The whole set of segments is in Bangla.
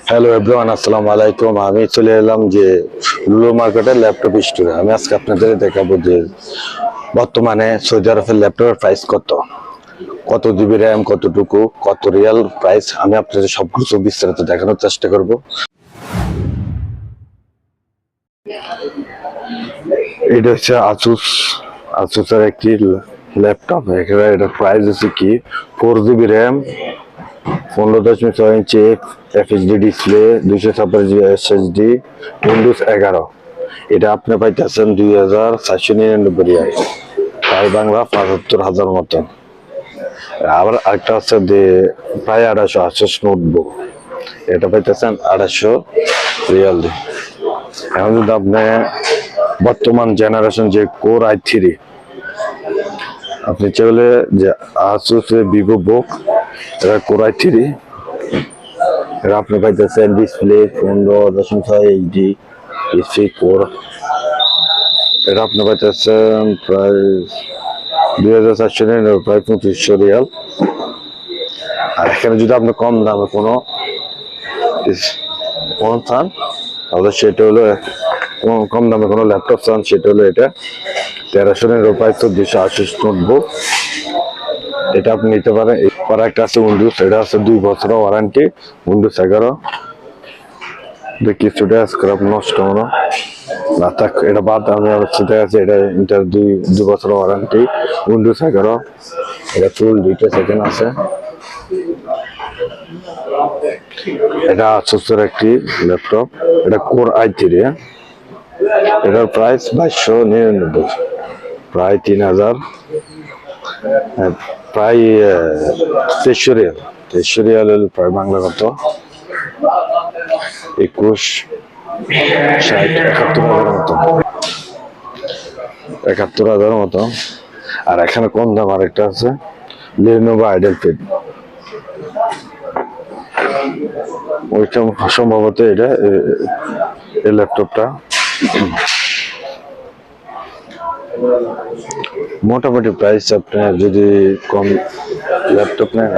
হ্যালো এভরিওয়ান, আসসালামু আলাইকুম। আমি চলে এলাম যে লুলু মার্কেটের ল্যাপটপ স্টোরে। আমি আজকে আপনাদের দেখাবো যে বর্তমানে সৌদি আরবের ল্যাপটপের প্রাইস কত, কত জিবি র্যাম, কতটুকু, কত রিয়াল প্রাইস, আমি আপনাদের সবকিছু বিস্তারিত দেখানোর চেষ্টা করব। এটা হচ্ছে আসুসের একটি ল্যাপটপ। এখানে এটা প্রাইস হচ্ছে কি 4 জিবি র্যাম, 15.6 ইঞ্চি FHD ডিসপ্লে, 256 SSD, উইন্ডোজ 11। এটা আপনি পাইতেছেন 2,499 রিয়াল, তাই বাংলা 75,000 মতন। আবার আরেকটা হচ্ছে যে প্রায় 250 আসুস নোটবুক, এটা পাইতেছেন 250 রিয়াল দিয়ে। এখন যদি আপনি বর্তমান জেনারেশন যে কোর i3 আপনি চাইলে যে আসুস ভিভো বুক, এটা কোর i3, এটা আপনি পাইতেছেন ডিসপ্লে 15.6 এইচডি ডিসপ্লে কোর, এটা আপনি পাইতেছেন প্রায় 2,499, প্রায় 2500 রিয়াল। আর এখানে যদি আপনি কম দামে কোনো চান, তাহলে সেটা হলো কম দামে কোনো ল্যাপটপ চান, সেটা হলো এটা 1300 প্রায় 1480 নোটবুক, এটা আপনি নিতে পারেন। এরপর একটা আছে উইন্ডোজ, এটা আছে 2 বছর ওয়ারেন্টি, উইন্ডোজ 11। কিছুটা স্ক্র্যাপ নষ্ট হলো না থাক, এটা বাদ আমি অবস্থা আছে। এটা 2 বছর ওয়ারেন্টি, উইন্ডোজ 11, এটা ফুল ডিটেলস এখানে আছে। এটা আসুসের একটি ল্যাপটপ, এটা কোর i3, এটার প্রাইস 2299, প্রায় 3,000, প্রায় 2300 রিয়াল। 2300 রিয়াল প্রায় বাংলা কত, 21, 60, 71,000 মতো, 71,000 মতো। আর এখানে কম দাম আরেকটা আছে, Lenovo IdealPad, ওইটা সম্ভবত এটা এই ল্যাপটপটা মোটামুটি প্রাইস আপনার যদি কম ল্যাপটপ নেন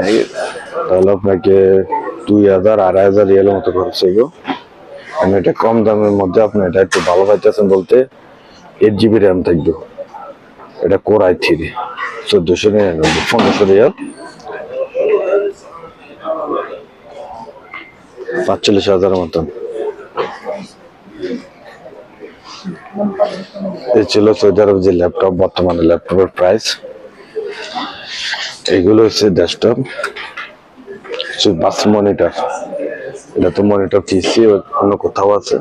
তাহলে আপনাকে 2,000 2,500 রিয়ালের মতো খরচ হইব। আমি এটা কম দামের মধ্যে আপনি এটা একটু ভালো পাইতেছেন বলতে 8 জিবি র্যাম থাকবে, এটা কোর i3, 1499, 1500 রিয়াল, 45,000 মতন। এই ছিল সৌদি আরব যে ল্যাপটপ, বর্তমানে ল্যাপটপের প্রাইস। এগুলো হচ্ছে ডেস্কটপ, বাস মনিটর, এটা তো মনিটর পিসি অন্য কোথাও আছে।